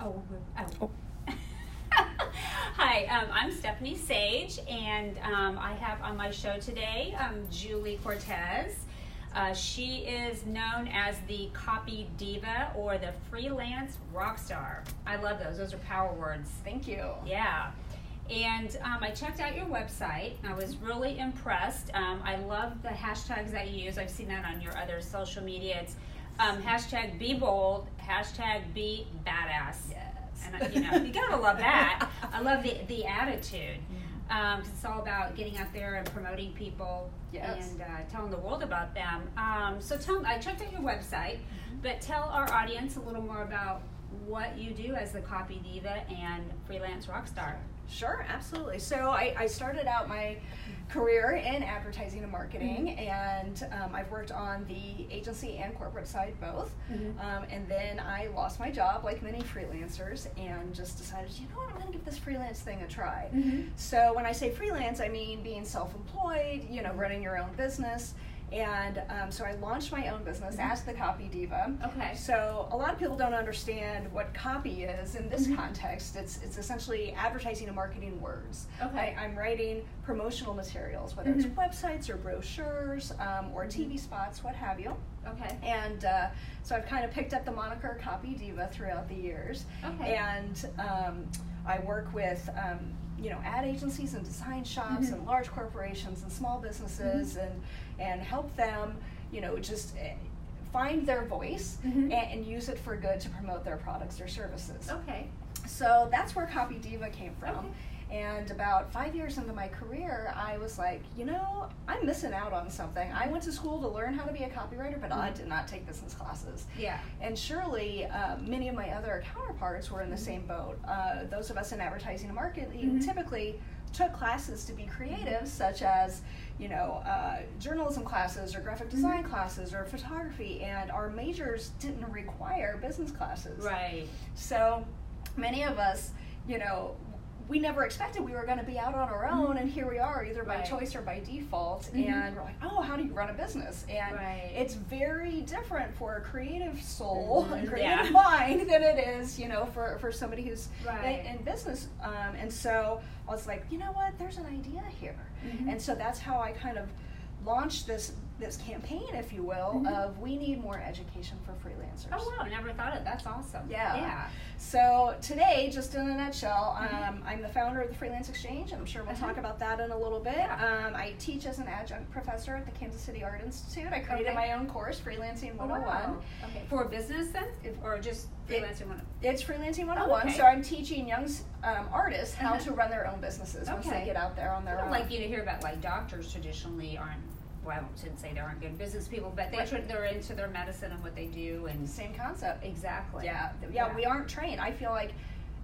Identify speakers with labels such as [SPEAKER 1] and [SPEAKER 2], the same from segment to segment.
[SPEAKER 1] Oh. Hi, I'm Stephanie Sage, and I have on my show today Julie Cortes. She is known as the Copy Diva or the Freelance Rockstar. I love those. Those are power words.
[SPEAKER 2] Thank you.
[SPEAKER 1] Yeah. And I checked out your website. I was really impressed. I love the hashtags that you use. I've seen that on your other social media. It's hashtag be bold, hashtag be badass.
[SPEAKER 2] Yes.
[SPEAKER 1] And you gotta love that. I love the attitude. It's all about getting out there and promoting people.
[SPEAKER 2] Yes.
[SPEAKER 1] And telling the world about them. So I checked out your website, but tell our audience a little more about what you do as the Copy Diva and Freelance Rockstar.
[SPEAKER 2] Sure, absolutely. So I started out my career in advertising and marketing, and I've worked on the agency and corporate side both. And then I lost my job, like many freelancers, and just decided, you know what, I'm going to give this freelance thing a try. So when I say freelance, I mean being self-employed, running your own business. And so I launched my own business as the Copy Diva.
[SPEAKER 1] Okay.
[SPEAKER 2] So a lot of people don't understand what copy is in this context. It's essentially advertising and marketing words.
[SPEAKER 1] Okay.
[SPEAKER 2] I'm writing promotional materials, whether it's websites or brochures or TV spots, what have you.
[SPEAKER 1] Okay.
[SPEAKER 2] And so I've kind of picked up the moniker Copy Diva throughout the years.
[SPEAKER 1] Okay.
[SPEAKER 2] And I work with ad agencies and design shops and large corporations and small businesses and help them, just find their voice and use it for good to promote their products or services.
[SPEAKER 1] Okay.
[SPEAKER 2] So that's where Copy Diva came from.
[SPEAKER 1] Okay.
[SPEAKER 2] And about 5 years into my career, I was like, I'm missing out on something. I went to school to learn how to be a copywriter, but I did not take business classes.
[SPEAKER 1] Yeah.
[SPEAKER 2] And surely many of my other counterparts were in the same boat. Those of us in advertising and marketing typically took classes to be creative, such as journalism classes or graphic design classes or photography, and our majors didn't require business classes.
[SPEAKER 1] Right.
[SPEAKER 2] So many of us, we never expected we were going to be out on our own, and here we are, either by choice or by default, and we're like, oh, how do you run a business? And it's very different for a creative soul, a creative mind, than it is, for somebody who's in business. And so I was like, you know what, there's an idea here. And so that's how I kind of launched this campaign, if you will, of we need more education for freelancers.
[SPEAKER 1] Oh, wow, I never thought of it. That's awesome.
[SPEAKER 2] Yeah. So today, just in a nutshell, I'm the founder of the Freelance Exchange, and I'm sure we'll talk about that in a little bit. I teach as an adjunct professor at the Kansas City Art Institute. I created my own course, Freelancing 101.
[SPEAKER 1] Wow. Okay. For business then? Or just Freelancing 101?
[SPEAKER 2] It's Freelancing 101.
[SPEAKER 1] Oh, okay.
[SPEAKER 2] So I'm teaching young artists how to run their own businesses once they get out there on their own.
[SPEAKER 1] Like you to hear about doctors traditionally aren't, well, I shouldn't say they aren't good business people, but they're into their medicine and what they do, and
[SPEAKER 2] same concept.
[SPEAKER 1] Exactly.
[SPEAKER 2] Yeah. We aren't trained. I feel like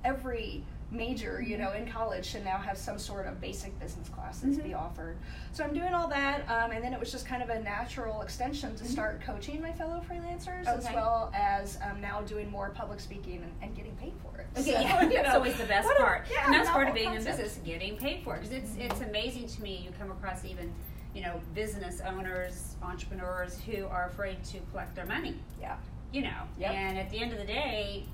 [SPEAKER 2] every major, in college should now have some sort of basic business classes be offered. So I'm doing all that, and then it was just kind of a natural extension to start coaching my fellow freelancers, as well as now doing more public speaking and getting paid for it.
[SPEAKER 1] Okay,
[SPEAKER 2] so,
[SPEAKER 1] that's always the best part. And that's part of being in
[SPEAKER 2] concept.
[SPEAKER 1] business, getting paid for it. Because it's amazing to me, you come across even business owners, entrepreneurs who are afraid to collect their money. And at the end of the day,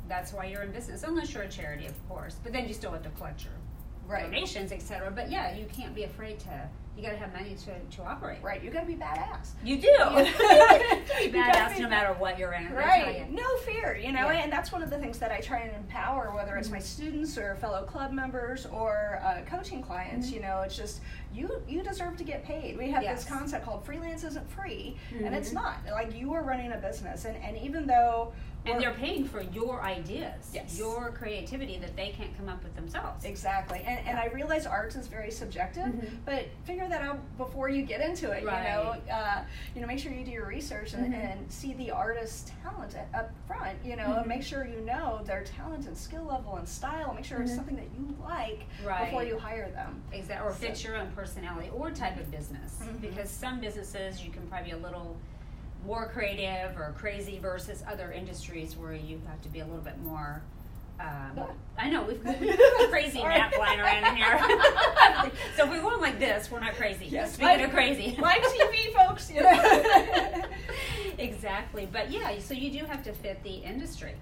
[SPEAKER 1] that's why you're in business, unless you're a charity, of course. But then you still have to collect your donations, etc. But you can't be afraid to. You got to have money to operate.
[SPEAKER 2] Right. You got to be badass.
[SPEAKER 1] You do. Be badass no matter what you're in.
[SPEAKER 2] Right. No fear. And that's one of the things that I try and empower, whether it's my students or fellow club members or coaching clients. It's just you deserve to get paid. We have this concept called freelance isn't free, and it's not. Like, you are running a business, and even though.
[SPEAKER 1] And they're paying for your ideas, your creativity that they can't come up with themselves.
[SPEAKER 2] Exactly. And I realize art is very subjective, but figure that out before you get into it. Make sure you do your research and see the artist's talent up front. And make sure you know their talent and skill level and style. Make sure it's something that you like before you hire them.
[SPEAKER 1] Exactly. Or fits your own personality or type of business. Because some businesses you can probably be a little more creative or crazy versus other industries where you have to be a little bit more I know, we've got a crazy map flying around in here. So if we went like this, we're not crazy.
[SPEAKER 2] Yes,
[SPEAKER 1] Speaking of crazy.
[SPEAKER 2] Live TV, folks. You know.
[SPEAKER 1] Exactly. But yeah, so you do have to fit the industry.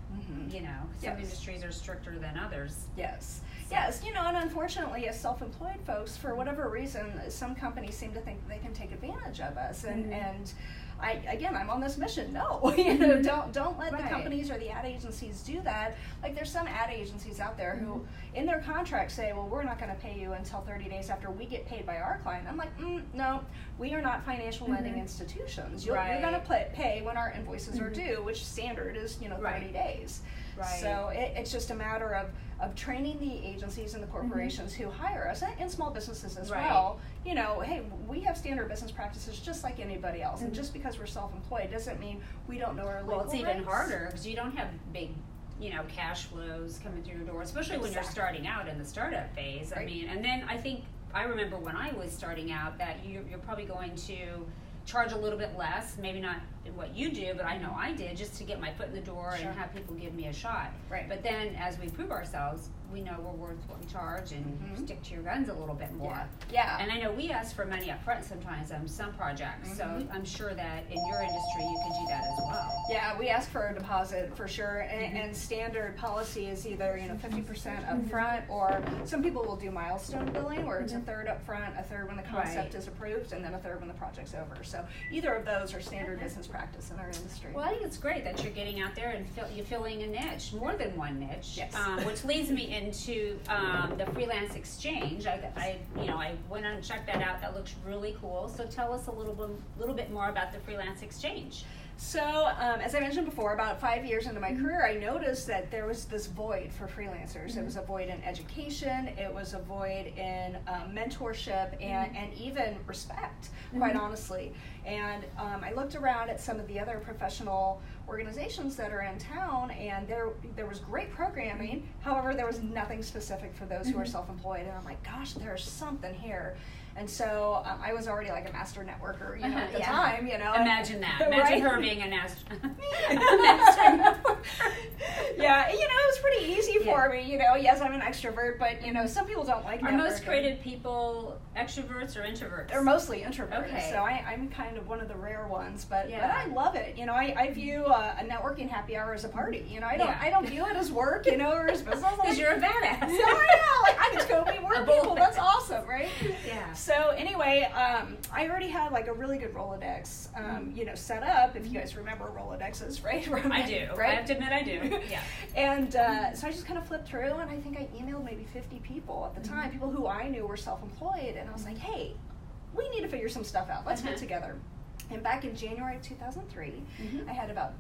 [SPEAKER 1] You know, some
[SPEAKER 2] Yes.
[SPEAKER 1] industries are stricter than others.
[SPEAKER 2] Yes. Yes, you know, and unfortunately, as self-employed folks, for whatever reason, some companies seem to think that they can take advantage of us, and I'm on this mission. No, you know, don't let the companies or the ad agencies do that. Like, there's some ad agencies out there who, in their contracts, say, well, we're not going to pay you until 30 days after we get paid by our client. I'm like, no, we are not financial lending institutions. You're going to pay when our invoices are due, which standard is 30 days.
[SPEAKER 1] Right.
[SPEAKER 2] So it's just a matter of training the agencies and the corporations who hire us, and small businesses as well. You know, hey, we have standard business practices just like anybody else, and just because we're self-employed doesn't mean we don't know our legal rights.
[SPEAKER 1] Well, it's even harder because you don't have big, cash flows coming through your door, especially when you're starting out in the startup phase. I mean, and then I remember when I was starting out that you're probably going to charge a little bit less, maybe not what you do, but I know I did, just to get my foot in the door and have people give me a shot. Right. But then as we prove ourselves, we know we're worth what we charge and stick to your guns a little bit more.
[SPEAKER 2] Yeah.
[SPEAKER 1] And I know we ask for money up front sometimes on some projects, so I'm sure that in your industry you can do that as well.
[SPEAKER 2] Yeah, we ask for a deposit for sure, and standard policy is either 50% up front, or some people will do milestone billing where it's a third up front, a third when the concept is approved, and then a third when the project's over. So either of those are standard business practice in our industry.
[SPEAKER 1] Well, I think it's great that you're getting out there and you're filling a niche, more than one niche, which leads me into the Freelance Exchange. I went and checked that out. That looks really cool. So tell us a little bit more about the Freelance Exchange.
[SPEAKER 2] So, as I mentioned before, about 5 years into my career, I noticed that there was this void for freelancers. It was a void in education, it was a void in mentorship, and even respect, quite honestly. And I looked around at some of the other professional organizations that are in town, and there was great programming. However, there was nothing specific for those who are self-employed. And I'm like, gosh, there's something here. And so I was already like a master networker, at the time,
[SPEAKER 1] Imagine that. Imagine her being a master
[SPEAKER 2] networker. Yeah, it was pretty easy for me, Yes, I'm an extrovert, but, some people don't like networking.
[SPEAKER 1] Are most creative people extroverts or introverts?
[SPEAKER 2] They're mostly introverts,
[SPEAKER 1] okay.
[SPEAKER 2] So I'm kind of one of the rare ones, but I love it. I view a networking happy hour as a party. I don't view it as work, or as business.
[SPEAKER 1] Because you're a badass.
[SPEAKER 2] I know. I just go meet more people. That's awesome, right?
[SPEAKER 1] Yeah.
[SPEAKER 2] So anyway, I already had like a really good Rolodex, set up. If you guys remember Rolodexes, right?
[SPEAKER 1] I do. Right? I have to admit, I do. Yeah.
[SPEAKER 2] And so I just kind of flipped through, and I think I emailed maybe 50 people at the time, people who I knew were self-employed, and I was like, hey, we need to figure some stuff out. Let's get together. And back in January of 2003, I had about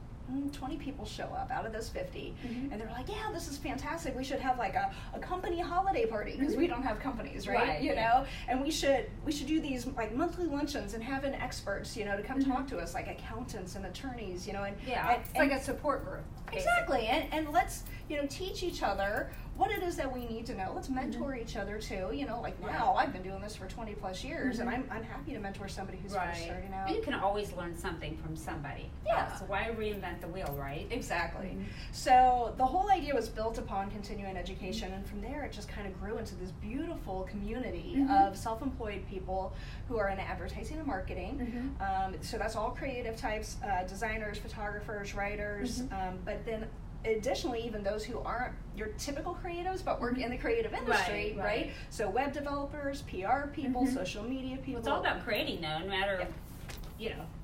[SPEAKER 2] 20 people show up out of those 50, and they were like, yeah, this is fantastic. We should have like a company holiday party, because we don't have companies, right? You know, and we should do these like monthly luncheons and have in experts, to come talk to us, like accountants and attorneys, and
[SPEAKER 1] it's like a support group.
[SPEAKER 2] Exactly, and let's teach each other what it is that we need to know. Let's mentor each other too. Wow, I've been doing this for 20 plus years, and I'm happy to mentor somebody who's first starting out.
[SPEAKER 1] You can always learn something from somebody.
[SPEAKER 2] Yeah.
[SPEAKER 1] So why reinvent the wheel, right?
[SPEAKER 2] Exactly. So the whole idea was built upon continuing education, and from there it just kind of grew into this beautiful community of self-employed people who are in advertising and marketing. So that's all creative types, designers, photographers, writers, but then additionally, even those who aren't your typical creatives but work in the creative industry, right? So web developers, PR people, social media people.
[SPEAKER 1] Well, it's all about creating, though, no matter,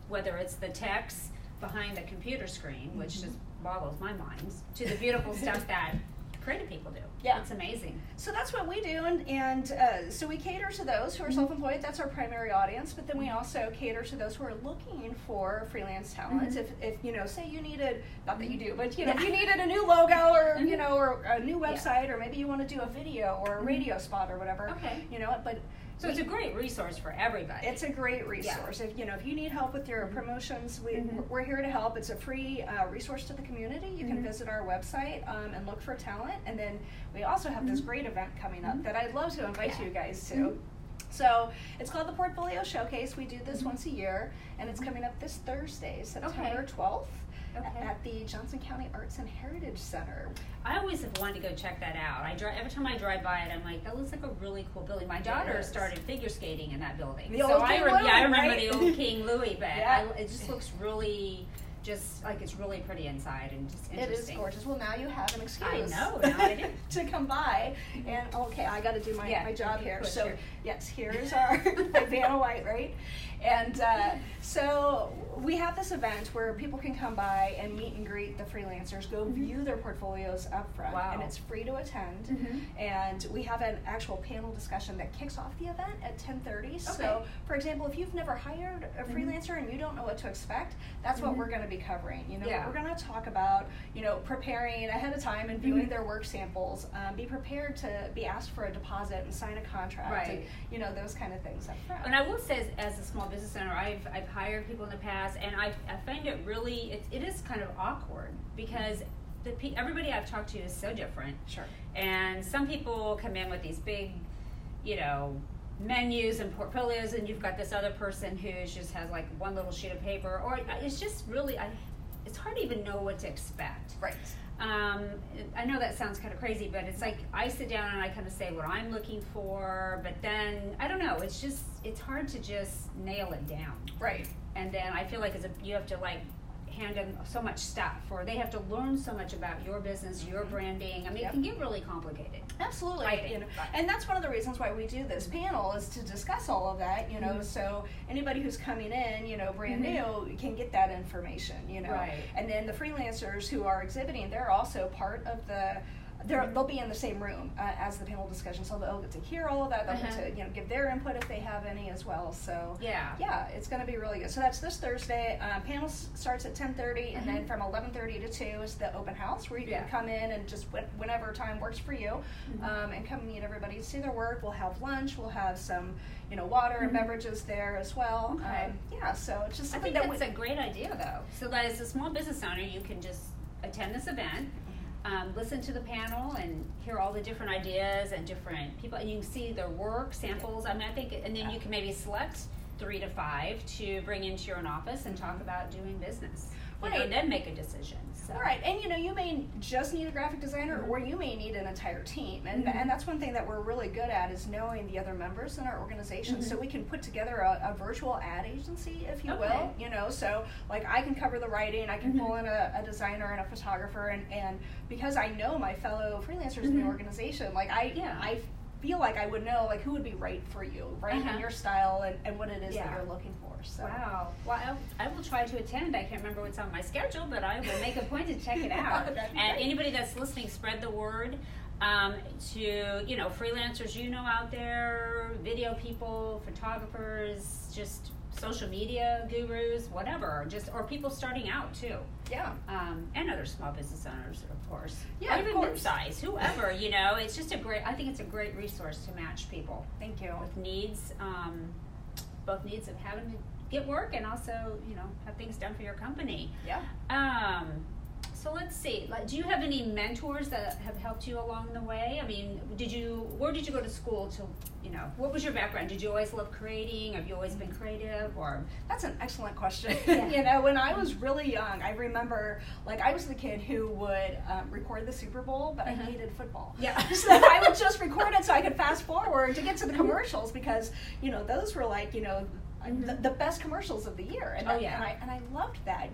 [SPEAKER 1] whether it's the text behind the computer screen, which just boggles my mind, to the beautiful stuff that creative people do. Yeah. It's amazing.
[SPEAKER 2] So that's what we do, and so we cater to those who are self-employed. That's our primary audience, but then we also cater to those who are looking for freelance talent. If say you needed, not that you do, but if you needed a new logo or or a new website, or maybe you want to do a video or a radio spot or whatever. Okay. But
[SPEAKER 1] so it's a great resource for everybody.
[SPEAKER 2] It's a great resource. Yeah. If you need help with your promotions, we're here to help. It's a free resource to the community. You can visit our website and look for talent. And then we also have this great event coming up that I'd love to invite you guys to. So it's called the Portfolio Showcase. We do this once a year, and it's coming up this Thursday, September 12th. at the Johnson County Arts and Heritage Center.
[SPEAKER 1] I always have wanted to go check that out. Every time I drive by it, I'm like, that looks like a really cool building. My daughter started figure skating in that building. I remember the old King Louis, but it just looks really, just like it's really pretty inside and just interesting.
[SPEAKER 2] It is gorgeous. Well, now you have an excuse.
[SPEAKER 1] I know, now I do.
[SPEAKER 2] To come by. And I got to do my job here. So yes, here's our Vanna White, right? And so we have this event where people can come by and meet and greet the freelancers, go view their portfolios up front, and it's free to attend. And we have an actual panel discussion that kicks off the event at 10:30. Okay. So, for example, if you've never hired a freelancer and you don't know what to expect, that's what we're going to be covering. We're going to talk about, preparing ahead of time and viewing their work samples. Be prepared to be asked for a deposit and sign a contract, and, those kind of things up front.
[SPEAKER 1] And I will say, as a small business owner, I've hired people in the past, and I find it really, it is kind of awkward because everybody I've talked to is so different.
[SPEAKER 2] Sure.
[SPEAKER 1] And some people come in with these big, menus and portfolios, and you've got this other person who just has like one little sheet of paper, or it's just really, it's hard to even know what to expect.
[SPEAKER 2] Right.
[SPEAKER 1] I know that sounds kind of crazy, but it's like I sit down and I kind of say what I'm looking for, but then I don't know. It's hard to just nail it down.
[SPEAKER 2] Right.
[SPEAKER 1] And then I feel like you have to like hand them so much stuff, or they have to learn so much about your business, your branding. I mean, it can get really complicated.
[SPEAKER 2] Absolutely. And that's one of the reasons why we do this panel, is to discuss all of that, so anybody who's coming in, brand new can get that information,
[SPEAKER 1] Right.
[SPEAKER 2] And then the freelancers who are exhibiting, they're also part of they'll be in the same room as the panel discussion, so they'll get to hear all of that. They'll get to give their input if they have any as well. So it's going to be really good. So that's this Thursday. Panel starts at 10:30, and then from 11:30 to 2 is the open house, where you can come in and just whenever time works for you, and come meet everybody, see their work. We'll have lunch. We'll have some water and beverages there as well.
[SPEAKER 1] Okay.
[SPEAKER 2] So it's just
[SPEAKER 1] I think that's a great idea, though. So that as a small business owner, you can just attend this event. Listen to the panel and hear all the different ideas and different people, and you can see their work samples. I think, and then you can maybe select 3 to 5 to bring into your own office and talk about doing business. And then make a decision. So.
[SPEAKER 2] Right, and you may just need a graphic designer, or you may need an entire team, and that's one thing that we're really good at, is knowing the other members in our organization, so we can put together a virtual ad agency, if you will. So like I can cover the writing, I can pull in a designer and a photographer, and because I know my fellow freelancers in the organization, like I feel like I would know like who would be right for you, in your style and what it is that you're looking for. So.
[SPEAKER 1] Wow. Well, I will try to attend. I can't remember what's on my schedule, but I will make a point to check it out. And anybody that's listening, spread the word to freelancers out there, video people, photographers, just social media gurus, whatever, or people starting out too.
[SPEAKER 2] Yeah.
[SPEAKER 1] And other small business owners, of course.
[SPEAKER 2] Yeah,
[SPEAKER 1] or even mid-size, whoever, it's just I think it's a great resource to match people.
[SPEAKER 2] Thank you.
[SPEAKER 1] With needs, both needs of having to get work and also, have things done for your company.
[SPEAKER 2] Yeah.
[SPEAKER 1] So let's see. Do you have any mentors that have helped you along the way? I mean, where did you go to school to, what was your background? Did you always love creating? Have you always been creative? Or
[SPEAKER 2] that's an excellent question. When I was really young, I remember, I was the kid who would record the Super Bowl, but I hated football.
[SPEAKER 1] Yeah.
[SPEAKER 2] So I would just record it so I could fast forward to get to the commercials, because, those were the best commercials of the year, and I loved that,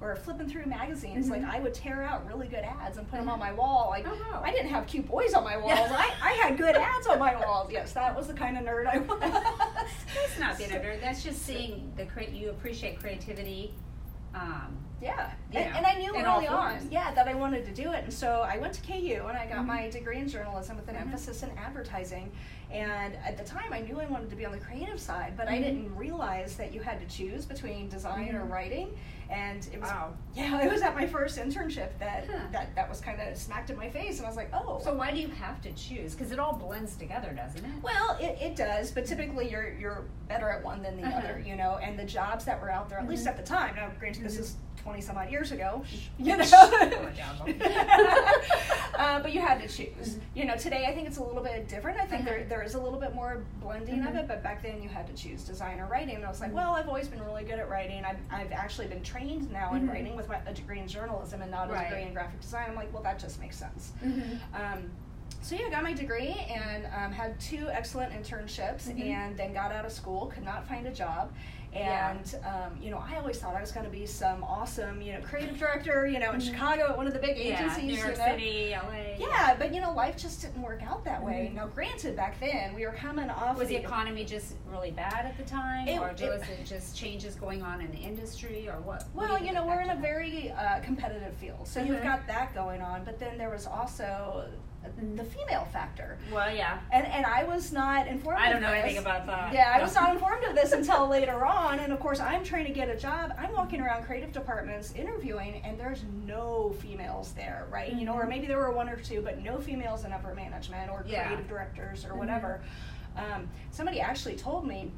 [SPEAKER 2] or flipping through magazines. I would tear out really good ads and put them on my wall. I didn't have cute boys on my walls. I had good ads on my walls. Yes, that was the kind of nerd I was.
[SPEAKER 1] That's not being a nerd. That's just seeing you appreciate creativity.
[SPEAKER 2] And I knew early on, that I wanted to do it, and so I went to KU and I got my degree in journalism with an emphasis in advertising. And at the time, I knew I wanted to be on the creative side, but I didn't realize that you had to choose between design or writing. And it was, it was at my first internship that was kind of smacked in my face, and I was like, oh.
[SPEAKER 1] So why do you have to choose? Because it all blends together, doesn't it?
[SPEAKER 2] Well, it does, but typically you're better at one than the other, and the jobs that were out there, at least at the time. Now, granted, this is 20 some odd years ago, but you had to choose. You know, today I think it's a little bit different. I think there is a little bit more blending of it, but back then you had to choose design or writing. And I was like, well, I've always been really good at writing. I've actually been trained now in writing with a degree in journalism and not a degree in graphic design. I'm like, well, that just makes sense. So yeah, I got my degree and had 2 excellent internships, and then got out of school, could not find a job. And, you know, I always thought I was going to be some awesome, you know, creative director, you know, in Chicago at one of the big agencies.
[SPEAKER 1] New York City, LA.
[SPEAKER 2] Yeah, but, you know, life just didn't work out that way. Now, granted, back then, we were coming off...
[SPEAKER 1] Was the economy just really bad at the time? Or was it just changes going on in the industry, or what?
[SPEAKER 2] Well, you know, we're in a very competitive field. So you've got that going on, but then there was also... the female factor.
[SPEAKER 1] Well, yeah.
[SPEAKER 2] And I was not informed of this.
[SPEAKER 1] I don't know anything about that.
[SPEAKER 2] Yeah, I was not informed of this until later on. And of course, I'm trying to get a job. I'm walking around creative departments interviewing, and there's no females there, right? You know, or maybe there were 1 or 2, but no females in upper management or creative directors or whatever. Somebody actually told me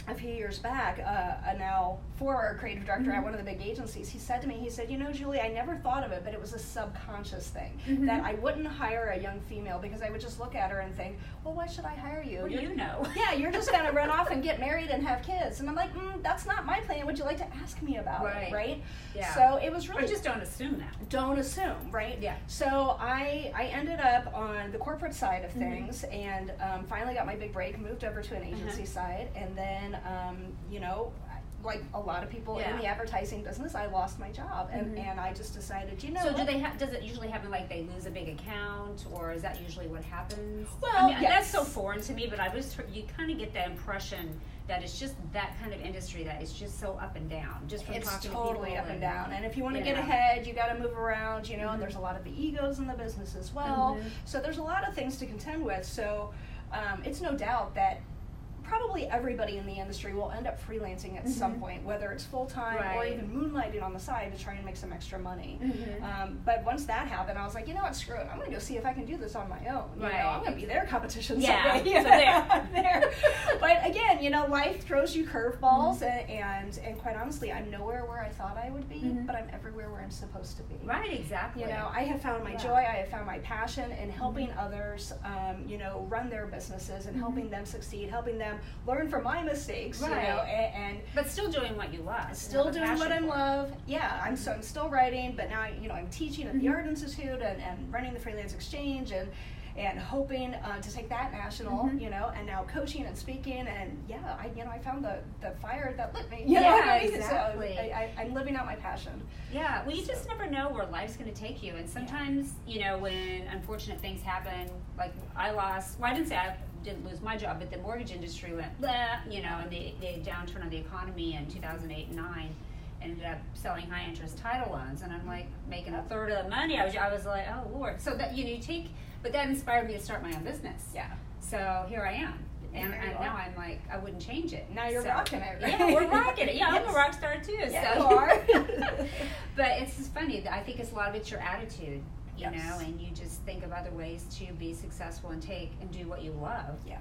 [SPEAKER 2] a few years back, a now former creative director at one of the big agencies, he said to me, he said, you know, Julie, I never thought of it, but it was a subconscious thing, that I wouldn't hire a young female because I would just look at her and think, well, why should I hire you?
[SPEAKER 1] What do you know?
[SPEAKER 2] Yeah, you're just going to run off and get married and have kids. And I'm like, that's not my plan. Would you like to ask me about it, right? Yeah. So it was really...
[SPEAKER 1] Or just don't assume that.
[SPEAKER 2] Don't assume, right? Yeah. So I ended up on the corporate side of things, and finally got my big break, moved over to an agency side, and then you know, like a lot of people in the advertising business, I lost my job, and I just decided, you know. So
[SPEAKER 1] does it usually happen like they lose a big account, or is that usually what happens?
[SPEAKER 2] Well,
[SPEAKER 1] I mean, that's so foreign to me, but you kind of get the impression that it's just that kind of industry that is just so up and down, just from talking to people. It's
[SPEAKER 2] totally up and down, and if you want to get ahead, you got to move around, you know, and there's a lot of the egos in the business as well, so there's a lot of things to contend with, so it's no doubt that probably everybody in the industry will end up freelancing at some point, whether it's full-time or even moonlighting on the side to try and make some extra money. But once that happened, I was like, you know what, screw it. I'm going to go see if I can do this on my own. You know, I'm going to be their competition someday. There. But again, you know, life throws you curveballs, and quite honestly, I'm nowhere where I thought I would be, but I'm everywhere where I'm supposed to be.
[SPEAKER 1] Right, exactly.
[SPEAKER 2] You know, I have found my joy, I have found my passion in helping others, you know, run their businesses and helping them succeed, helping them learn from my mistakes, you know, and
[SPEAKER 1] but still doing what you love.
[SPEAKER 2] Still doing what I love. Yeah, I'm still writing, but now, you know, I'm teaching at the Art Institute and running the Freelance Exchange and hoping to take that national, you know, and now coaching and speaking, and I found the fire that lit me. You know?
[SPEAKER 1] Exactly.
[SPEAKER 2] So I'm living out my passion.
[SPEAKER 1] Yeah, well, you just never know where life's going to take you, and sometimes, you know, when unfortunate things happen, like I didn't lose my job, but the mortgage industry went, bleh, you know, and the downturn of the economy in 2008 and 9 ended up selling high interest title loans, and I'm like making a third of the money. I was like, oh Lord. So that, you know, but that inspired me to start my own business. Yeah. So here I am. And now I'm like, I wouldn't change it.
[SPEAKER 2] Now you're rocking it, right?
[SPEAKER 1] Yeah, we're rocking it. Yeah, I'm a rock star too.
[SPEAKER 2] Yeah, you are.
[SPEAKER 1] But it's just funny. I think it's a lot of it's your attitude. You know, and you just think of other ways to be successful and do what you love. Yeah.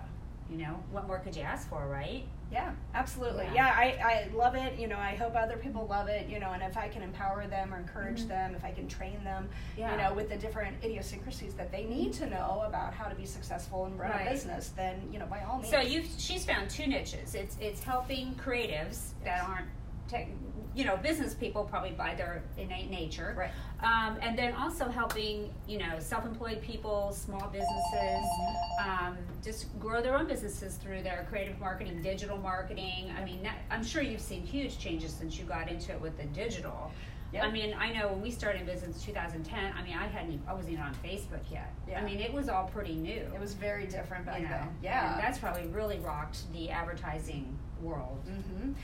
[SPEAKER 1] You know, what more could you ask for, right?
[SPEAKER 2] Yeah, absolutely. Yeah, I love it. You know, I hope other people love it, you know, and if I can empower them or encourage them, if I can train them, you know, with the different idiosyncrasies that they need to know about how to be successful and run a business, then, you know, by all means.
[SPEAKER 1] So she's found 2 niches. It's helping creatives that aren't you know, business people probably by their innate nature, right? And then also helping, you know, self-employed people, small businesses, just grow their own businesses through their creative marketing, digital marketing. I mean, I'm sure you've seen huge changes since you got into it with the digital. Yep. I mean, I know when we started in business in 2010, I mean, I wasn't even on Facebook yet. Yeah. I mean, it was all pretty new.
[SPEAKER 2] It was very different back then.
[SPEAKER 1] Yeah. And that's probably really rocked the advertising world.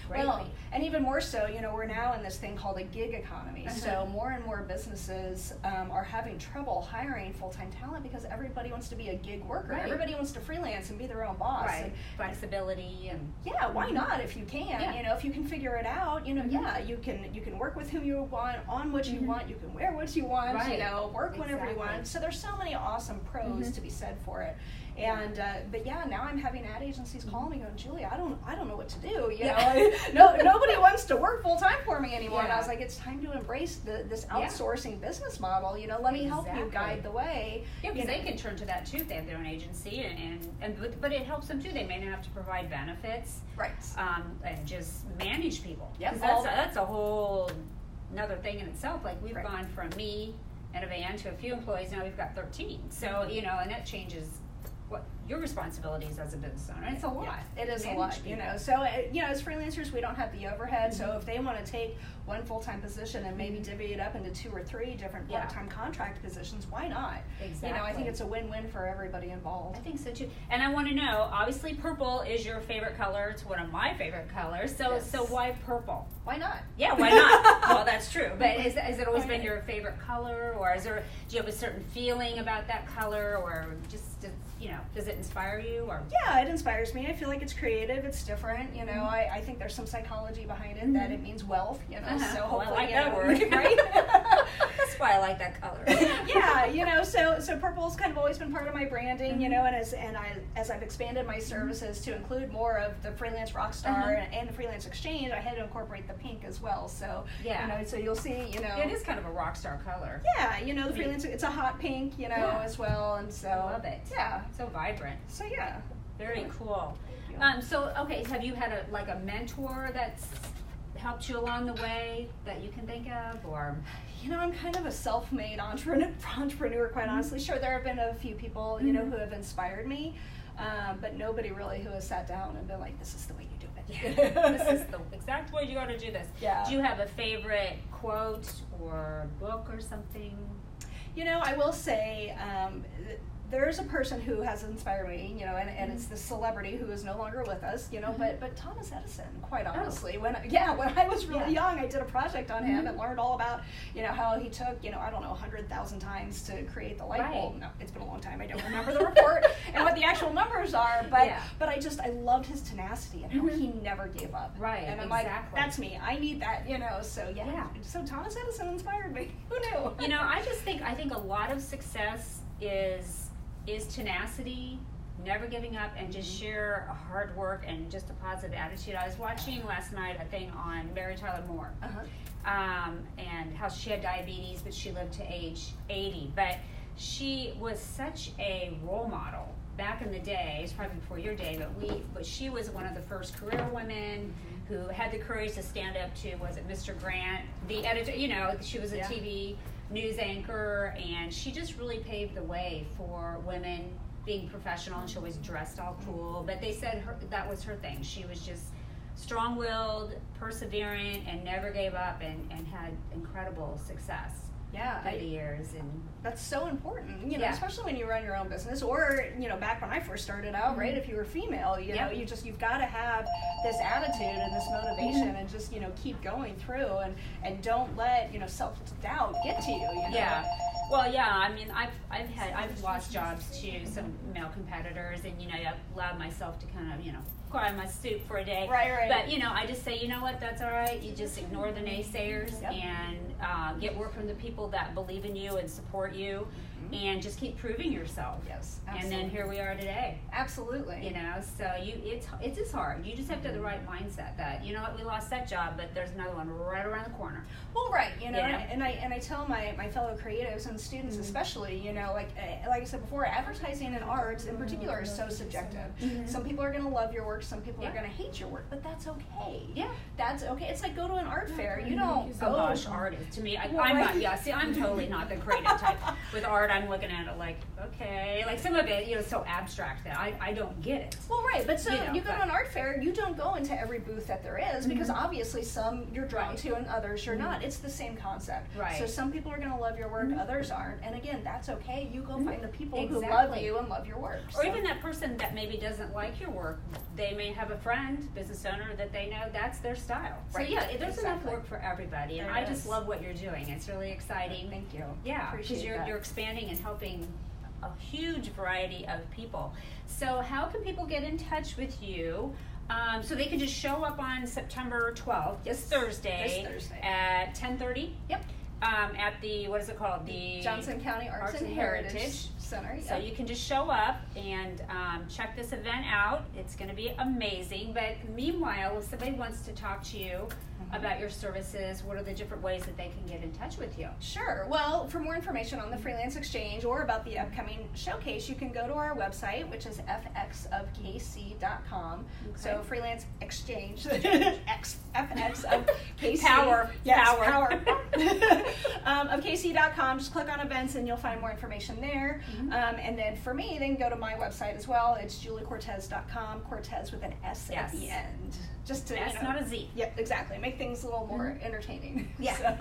[SPEAKER 2] Well, and even more so, you know, we're now in this thing called a gig economy. So more and more businesses are having trouble hiring full-time talent because everybody wants to be a gig worker. Everybody wants to freelance and be their own boss.
[SPEAKER 1] And flexibility and
[SPEAKER 2] why not if you can? You know, if you can figure it out, you know, you can work with who you want, on what you want, you can wear what you want, you know, work whenever you want. So there's so many awesome pros to be said for it. And but now I'm having ad agencies call me going, Julie, I don't know what to do. You know, nobody wants to work full time for me anymore. And I was like, it's time to embrace this outsourcing business model. You know, let me help you guide the way.
[SPEAKER 1] Yeah, because they can turn to that too if they have their own agency, but it helps them too. They may not have to provide benefits,
[SPEAKER 2] right?
[SPEAKER 1] And just manage people.
[SPEAKER 2] Yep.
[SPEAKER 1] That's a whole another thing in itself. Like we've gone from me and a van to a few employees. Now we've got 13. So and that changes what your responsibilities as a business owner. It's a lot.
[SPEAKER 2] It is a lot, So, as freelancers, we don't have the overhead. So if they want to take one full-time position and maybe divvy it up into 2 or 3 different part-time contract positions, why not?
[SPEAKER 1] Exactly.
[SPEAKER 2] I think it's a win-win for everybody involved.
[SPEAKER 1] I think so too. And I want to know, obviously purple is your favorite color. It's one of my favorite colors. So why purple?
[SPEAKER 2] Why not?
[SPEAKER 1] Yeah, why not? Well, that's true. But has it always been your favorite color, or do you have a certain feeling about that color, or just does it inspire you? Or
[SPEAKER 2] yeah, it inspires me. I feel like it's creative, it's different. I think there's some psychology behind it that it means wealth. So hopefully,
[SPEAKER 1] I like that word,
[SPEAKER 2] right?
[SPEAKER 1] That's why I like that color.
[SPEAKER 2] Yeah, so purple's kind of always been part of my branding. And as I've expanded my services to include more of the Freelance Rockstar and the Freelance Exchange, I had to incorporate the pink as well. So so you'll see,
[SPEAKER 1] it is kind of a rock star color.
[SPEAKER 2] Yeah, the freelance, it's a hot pink, as well, and so
[SPEAKER 1] I love it.
[SPEAKER 2] Yeah,
[SPEAKER 1] so vibrant.
[SPEAKER 2] So
[SPEAKER 1] very cool. Have you had a mentor that's helped you along the way that you can think of, or?
[SPEAKER 2] I'm kind of a self-made entrepreneur, quite honestly. Sure, there have been a few people, who have inspired me, but nobody really who has sat down and been like, this is the way you do it.
[SPEAKER 1] This is the exact way you got to do this.
[SPEAKER 2] Yeah.
[SPEAKER 1] Do you have a favorite quote or book or something?
[SPEAKER 2] I will say, there's a person who has inspired me, and it's this celebrity who is no longer with us, but Thomas Edison, quite honestly. When I was really young, I did a project on him and learned all about, how he took, 100,000 times to create the light bulb. No, it's been a long time. I don't remember the report and what the actual numbers are, but I loved his tenacity and how he never gave up.
[SPEAKER 1] Right,
[SPEAKER 2] and I'm like, that's me. I need that, so So Thomas Edison inspired me. Who knew?
[SPEAKER 1] I think a lot of success is tenacity, never giving up, and just sheer hard work and just a positive attitude. I was watching last night a thing on Mary Tyler Moore, and how she had diabetes, but she lived to age 80. But she was such a role model back in the day. It's probably before your day, but she was one of the first career women who had the courage to stand up to, was it Mr. Grant, the editor? She was a TV news anchor, and she just really paved the way for women being professional, and she always dressed all cool, but they said that was her thing. She was just strong-willed, perseverant, and never gave up, and had incredible success through the years. And
[SPEAKER 2] that's so important, especially when you run your own business, or back when I first started out, right? If you were female, you've got to have this attitude and this motivation, and just keep going through, and don't let self-doubt get to you.
[SPEAKER 1] Yeah. Well, I mean, I've lost jobs to some male competitors, and I've allowed myself to kind of cry my soup for a day.
[SPEAKER 2] Right.
[SPEAKER 1] But I just say, what, that's all right. You just ignore the naysayers and get work from the people that believe in you and support you, and just keep proving yourself.
[SPEAKER 2] Yes, absolutely.
[SPEAKER 1] And then here we are today.
[SPEAKER 2] Absolutely.
[SPEAKER 1] So it's just hard. You just have to have the right mindset that what, we lost that job, but there's another one right around the corner.
[SPEAKER 2] Well, right. And I tell my fellow creatives and students especially, like I said before, advertising and arts in particular is so subjective. Some people are going to love your work, some people are going to hate your work, but that's okay.
[SPEAKER 1] Yeah,
[SPEAKER 2] that's okay. It's like go to an art fair. You don't
[SPEAKER 1] go. Oh gosh, art is to me. I'm not. Yeah, see, I'm totally not the creative type. With art, I'm looking at it like, okay, like some of it, is so abstract that I don't get it.
[SPEAKER 2] Well, right, but so you go to an art fair, you don't go into every booth that there is, because obviously some you're drawn to and others you're not. It's the same concept.
[SPEAKER 1] Right.
[SPEAKER 2] So some people are going to love your work, others aren't, and again, that's okay. You go find the people who love you and love your work.
[SPEAKER 1] Or even that person that maybe doesn't like your work, they may have a friend, business owner, that they know that's their style.
[SPEAKER 2] Right.
[SPEAKER 1] So there's enough work for everybody, and I just love what you're doing. It's really exciting.
[SPEAKER 2] Thank you.
[SPEAKER 1] Yeah, because you're expanding and helping a huge variety of people. So how can people get in touch with you? So they can just show up on September 12th, this Thursday at 10:30.
[SPEAKER 2] Yep.
[SPEAKER 1] At the, what is it called? The
[SPEAKER 2] Johnson County Arts and Heritage Center.
[SPEAKER 1] So you can just show up and check this event out. It's going to be amazing. But meanwhile, if somebody wants to talk to you about your services, what are the different ways that they can get in touch with you?
[SPEAKER 2] Sure. Well, for more information on the Freelance Exchange or about the upcoming showcase, you can go to our website, which is fxofkc.com. Okay. So Freelance Exchange, FX of KC.
[SPEAKER 1] Power.
[SPEAKER 2] Yes,
[SPEAKER 1] power.
[SPEAKER 2] Of KC.com. Just click on events and you'll find more information there. And then for me, they can go to my website as well. It's juliecortes.com, Cortes with an S at the end. Just to,
[SPEAKER 1] S, not a Z.
[SPEAKER 2] Yep, exactly. Make things a little more entertaining.
[SPEAKER 1] Yeah.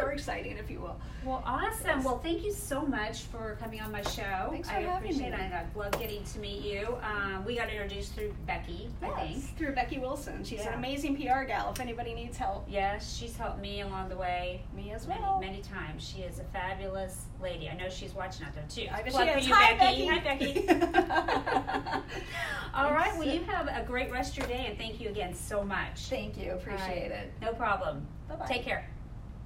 [SPEAKER 2] Or exciting, if you will.
[SPEAKER 1] Well, awesome. Yes. Well, thank you so much for coming on my show.
[SPEAKER 2] Thanks for having me.
[SPEAKER 1] I appreciate it. I love getting to meet you. We got introduced through Becky, I think.
[SPEAKER 2] Through Becky Wilson. She's an amazing PR gal if anybody needs help.
[SPEAKER 1] Yes, she's helped me along the way.
[SPEAKER 2] Me as well.
[SPEAKER 1] Many times. She is a fabulous lady. I know she's watching out there, too.
[SPEAKER 2] I bet she is. Hi, Becky.
[SPEAKER 1] Hi, Becky. All right. Well, you have a great rest of your day, and thank you again so much.
[SPEAKER 2] Thank you. Appreciate it.
[SPEAKER 1] No problem.
[SPEAKER 2] Bye-bye.
[SPEAKER 1] Take care.